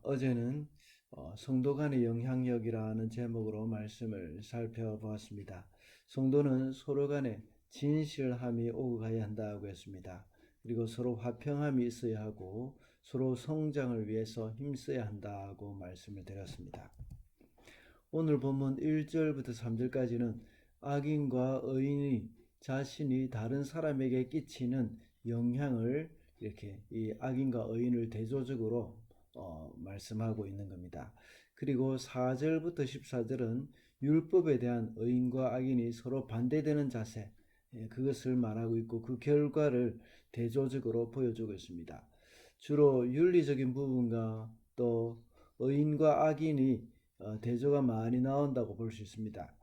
어제는 성도 간의 영향력이라는 제목으로 말씀을 살펴보았습니다. 성도는 서로 간에 진실함이 오고 가야 한다고 했습니다. 그리고 서로 화평함이 있어야 하고 서로 성장을 위해서 힘써야 한다고 말씀을 드렸습니다. 오늘 본문 1절부터 3절까지는 악인과 의인이 자신이 다른 사람에게 끼치는 영향을 이렇게 이 악인과 의인을 대조적으로 말씀하고 있는 겁니다. 그리고 4절부터 14절은 율법에 대한 의인과 악인이 서로 반대되는 자세, 그것을 말하고 있고 그 결과를 대조적으로 보여주고 있습니다. 주로 윤리적인 부분과 또 의인과 악인이 대조가 많이 나온다고 볼 수 있습니다.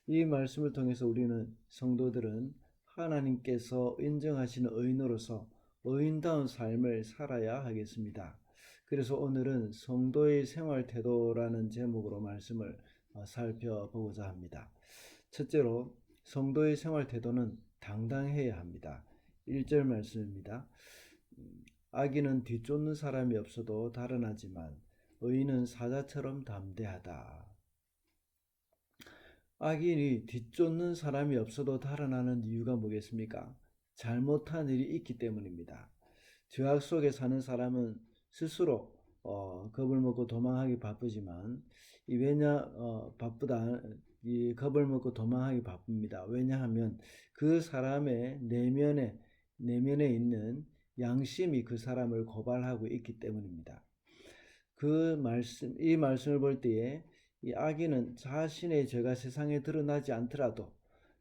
이 말씀을 통해서 우리는 성도들은 하나님께서 인정하시는 의인으로서 의인다운 삶을 살아야 하겠습니다. 그래서 오늘은 성도의 생활 태도라는 제목으로 말씀을 살펴보고자 합니다. 첫째로 성도의 생활 태도는 당당해야 합니다. 1절 말씀입니다. 악인은 뒤쫓는 사람이 없어도 달아나지만 의인은 사자처럼 담대하다. 악인이 뒤쫓는 사람이 없어도 달아나는 이유가 뭐겠습니까? 잘못한 일이 있기 때문입니다. 죄악 속에 사는 사람은 스스로 겁을 먹고 도망하기 바쁘지만 바쁘다. 이 겁을 먹고 도망하기 바쁩니다. 왜냐하면 그 사람의 내면에 있는 양심이 그 사람을 고발하고 있기 때문입니다. 이 말씀을 볼 때에 이 악인은 자신의 죄가 세상에 드러나지 않더라도,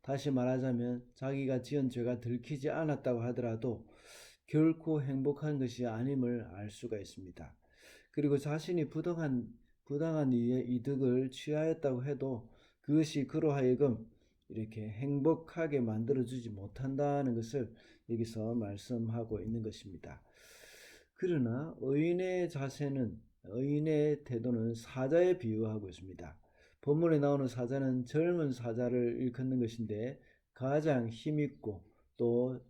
다시 말하자면 자기가 지은 죄가 들키지 않았다고 하더라도 결코 행복한 것이 아님을 알 수가 있습니다. 그리고 자신이 부당한 이득을 취하였다고 해도 그것이 그로 하여금 이렇게 행복하게 만들어주지 못한다는 것을 여기서 말씀하고 있는 것입니다. 그러나 의인의 태도는 사자에 비유하고 있습니다. 본문에 나오는 사자는 젊은 사자를 일컫는 것인데 가장 힘있고 또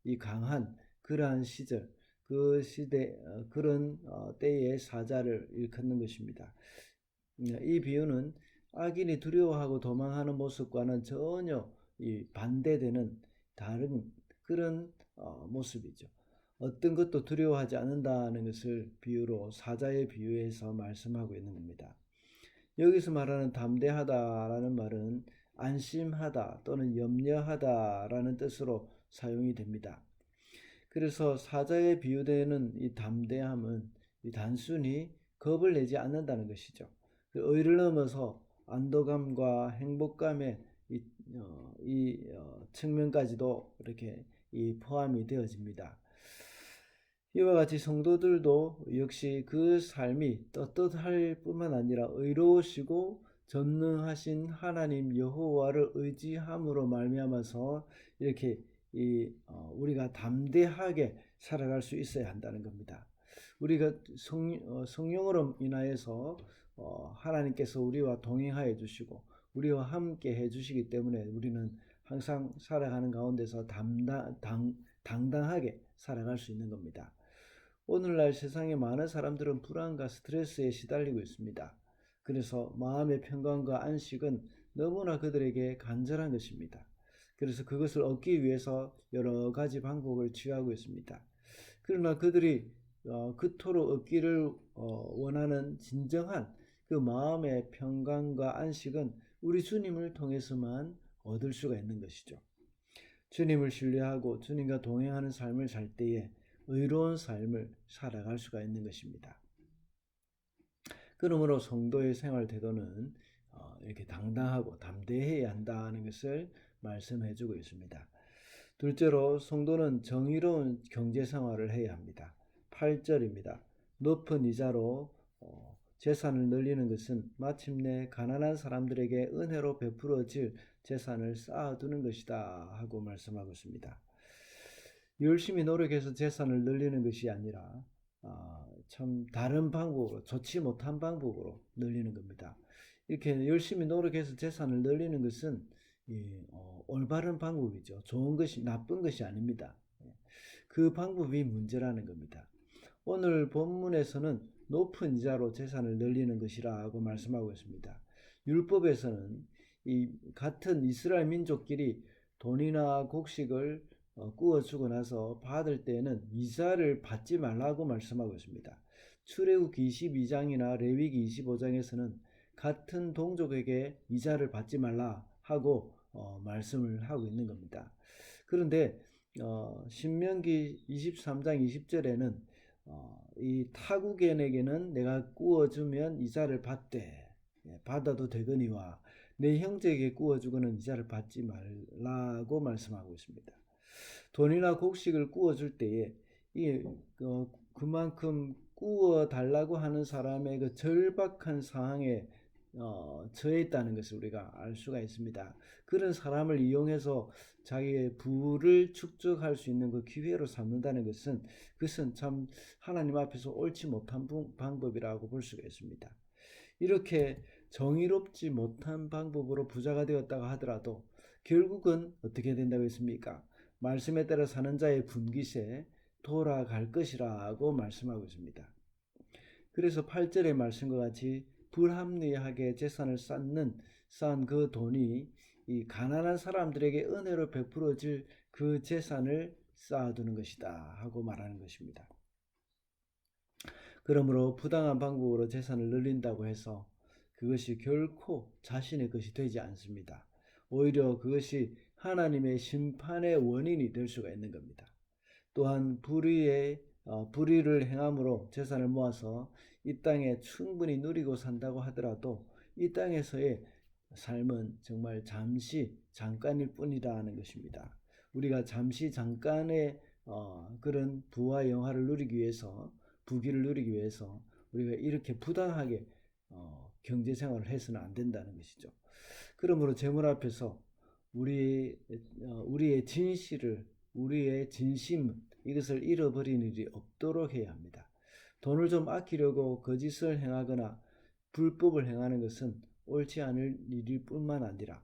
이 강한 그러한 시절, 그 시대 그런 때의 사자를 일컫는 것입니다. 이 비유는 악인이 두려워하고 도망하는 모습과는 전혀 반대되는 다른 그런 모습이죠. 어떤 것도 두려워하지 않는다는 것을 사자의 비유해서 말씀하고 있는 겁니다. 여기서 말하는 담대하다라는 말은 안심하다 또는 염려하다라는 뜻으로 사용이 됩니다. 그래서 사자에 비유되는 이 담대함은 단순히 겁을 내지 않는다는 것이죠. 의를 넘어서 안도감과 행복감의 측면까지도 이렇게 포함이 되어집니다. 이와 같이 성도들도 역시 그 삶이 떳떳할 뿐만 아니라 의로우시고 전능하신 하나님 여호와를 의지함으로 말미암아서 이렇게 우리가 담대하게 살아갈 수 있어야 한다는 겁니다. 우리가 성령으로 인하여서 하나님께서 우리와 동행하여 주시고 우리와 함께 해 주시기 때문에 우리는 항상 살아가는 가운데서 당당하게 살아갈 수 있는 겁니다. 오늘날 세상에 많은 사람들은 불안과 스트레스에 시달리고 있습니다. 그래서 마음의 평강과 안식은 너무나 그들에게 간절한 것입니다. 그래서 그것을 얻기 위해서 여러 가지 방법을 취하고 있습니다. 그러나 그들이 그토록 얻기를 원하는 진정한 그 마음의 평강과 안식은 우리 주님을 통해서만 얻을 수가 있는 것이죠. 주님을 신뢰하고 주님과 동행하는 삶을 살 때에 의로운 삶을 살아갈 수가 있는 것입니다. 그러므로 성도의 생활 태도는 이렇게 당당하고 담대해야 한다는 것을 말씀해 주고 있습니다. 둘째로 성도는 정의로운 경제 생활을 해야 합니다. 8절입니다. 높은 이자로 재산을 늘리는 것은 마침내 가난한 사람들에게 은혜로 베풀어질 재산을 쌓아두는 것이다 하고 말씀하고 있습니다. 열심히 노력해서 재산을 늘리는 것이 아니라 참 다른 방법으로, 좋지 못한 방법으로 늘리는 겁니다. 이렇게 열심히 노력해서 재산을 늘리는 것은 올바른 방법이죠. 좋은 것이, 나쁜 것이 아닙니다. 그 방법이 문제라는 겁니다. 오늘 본문에서는 높은 이자로 재산을 늘리는 것이라고 말씀하고 있습니다. 율법에서는 이 같은 이스라엘 민족끼리 돈이나 곡식을 구워주고 나서 받을 때는 이자를 받지 말라고 말씀하고 있습니다. 출애굽기 22장이나 레위기 25장에서는 같은 동족에게 이자를 받지 말라 하고 말씀을 하고 있는 겁니다. 그런데 신명기 23장 20절에는 이 타국인에게는 내가 구워주면 이자를 받되 받아도 되거니와 내 형제에게 구워주고는 이자를 받지 말라고 말씀하고 있습니다. 돈이나 곡식을 구워줄 때에 그만큼 구워달라고 하는 사람의 그 절박한 상황에 처해 있다는 것을 우리가 알 수가 있습니다. 그런 사람을 이용해서 자기의 부를 축적할 수 있는 그 기회로 삼는다는 것은 그것은 참 하나님 앞에서 옳지 못한 방법이라고 볼 수가 있습니다. 이렇게 정의롭지 못한 방법으로 부자가 되었다고 하더라도 결국은 어떻게 된다고 했습니까? 말씀에 따라 사는 자의 분깃에 돌아갈 것이라고 말씀하고 있습니다. 그래서 8절의 말씀과 같이 불합리하게 재산을 쌓은 그 돈이 이 가난한 사람들에게 은혜로 베풀어질 그 재산을 쌓아두는 것이다 하고 말하는 것입니다. 그러므로 부당한 방법으로 재산을 늘린다고 해서 그것이 결코 자신의 것이 되지 않습니다. 오히려 그것이 하나님의 심판의 원인이 될 수가 있는 겁니다. 또한 불의를 행함으로 재산을 모아서 이 땅에 충분히 누리고 산다고 하더라도 이 땅에서의 삶은 정말 잠깐일 뿐이다 하는 것입니다. 우리가 잠시 잠깐의 그런 부와 영화를 누리기 위해서, 부귀를 누리기 위해서 우리가 이렇게 부당하게 경제생활을 해서는 안 된다는 것이죠. 그러므로 재물 앞에서 우리의 진실을, 우리의 진심, 이것을 잃어버리는 일이 없도록 해야 합니다. 돈을 좀 아끼려고 거짓을 행하거나 불법을 행하는 것은 옳지 않을 일일 뿐만 아니라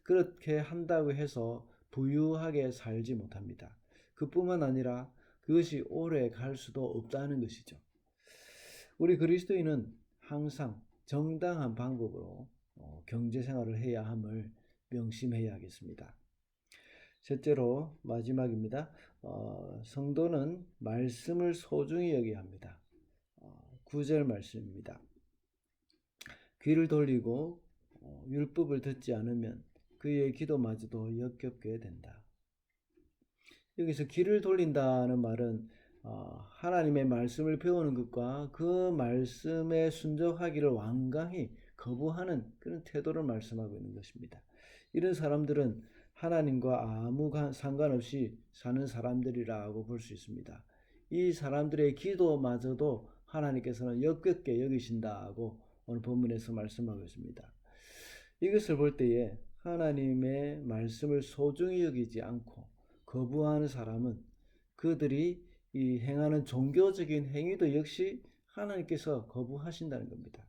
그렇게 한다고 해서 부유하게 살지 못합니다. 그뿐만 아니라 그것이 오래 갈 수도 없다는 것이죠. 우리 그리스도인은 항상 정당한 방법으로 경제생활을 해야 함을 명심해야 하겠습니다. 셋째로 마지막입니다. 성도는 말씀을 소중히 여겨야 합니다. 9절 말씀입니다. 귀를 돌리고 율법을 듣지 않으면 그의 기도마저도 역겹게 된다. 여기서 귀를 돌린다는 말은 하나님의 말씀을 배우는 것과 그 말씀에 순종하기를 완강히 거부하는 그런 태도를 말씀하고 있는 것입니다. 이런 사람들은 하나님과 아무 상관없이 사는 사람들이라고 볼 수 있습니다. 이 사람들의 기도마저도 하나님께서는 역겹게 여기신다고 오늘 본문에서 말씀하고 있습니다. 이것을 볼 때에 하나님의 말씀을 소중히 여기지 않고 거부하는 사람은 그들이 이 행하는 종교적인 행위도 역시 하나님께서 거부하신다는 겁니다.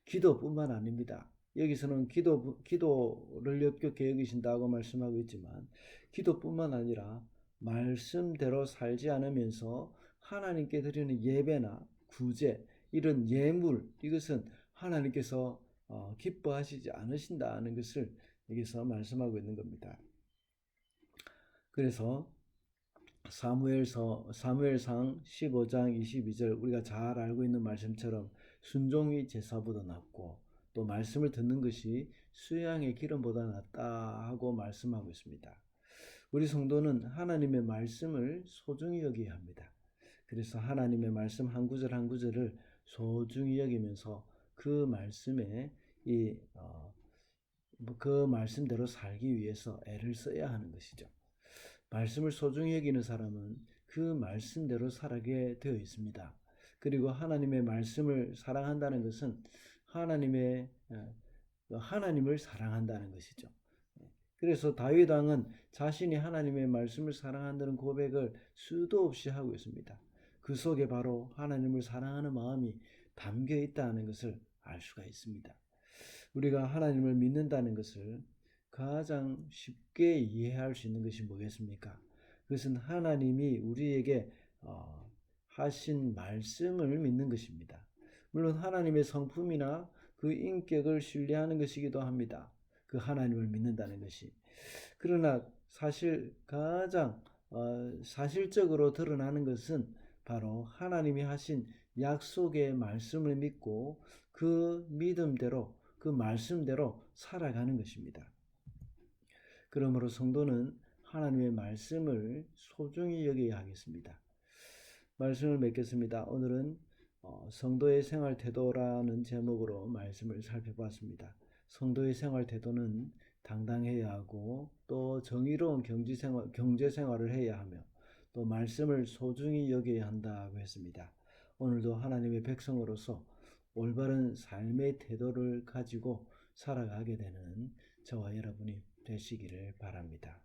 기도뿐만 아닙니다. 여기서는 기도를 역겹게 여기신다고 말씀하고 있지만 기도뿐만 아니라 말씀대로 살지 않으면서 하나님께 드리는 예배나 구제, 이런 예물, 이것은 하나님께서 기뻐하시지 않으신다는 것을 여기서 말씀하고 있는 겁니다. 그래서 사무엘상 15장 22절 우리가 잘 알고 있는 말씀처럼 순종이 제사보다 낫고 또 말씀을 듣는 것이 수양의 기름보다 낫다 하고 말씀하고 있습니다. 우리 성도는 하나님의 말씀을 소중히 여겨야 합니다. 그래서 하나님의 말씀 한 구절 한 구절을 소중히 여기면서 그 말씀에 그 말씀대로 살기 위해서 애를 써야 하는 것이죠. 말씀을 소중히 여기는 사람은 그 말씀대로 살게 되어 있습니다. 그리고 하나님의 말씀을 사랑한다는 것은 하나님을 사랑한다는 것이죠. 그래서 다윗 왕은 자신이 하나님의 말씀을 사랑한다는 고백을 수도 없이 하고 있습니다. 그 속에 바로 하나님을 사랑하는 마음이 담겨 있다는 것을 알 수가 있습니다. 우리가 하나님을 믿는다는 것을 가장 쉽게 이해할 수 있는 것이 뭐겠습니까? 그것은 하나님이 우리에게 하신 말씀을 믿는 것입니다. 물론 하나님의 성품이나 그 인격을 신뢰하는 것이기도 합니다. 그 하나님을 믿는다는 것이. 그러나 사실 가장 사실적으로 드러나는 것은 바로 하나님이 하신 약속의 말씀을 믿고 그 믿음대로 그 말씀대로 살아가는 것입니다. 그러므로 성도는 하나님의 말씀을 소중히 여겨야 하겠습니다. 말씀을 맺겠습니다. 오늘은 성도의 생활 태도라는 제목으로 말씀을 살펴봤습니다. 성도의 생활 태도는 당당해야 하고 또 정의로운 경제 생활을 해야 하며 또 말씀을 소중히 여겨야 한다고 했습니다. 오늘도 하나님의 백성으로서 올바른 삶의 태도를 가지고 살아가게 되는 저와 여러분이 되시기를 바랍니다.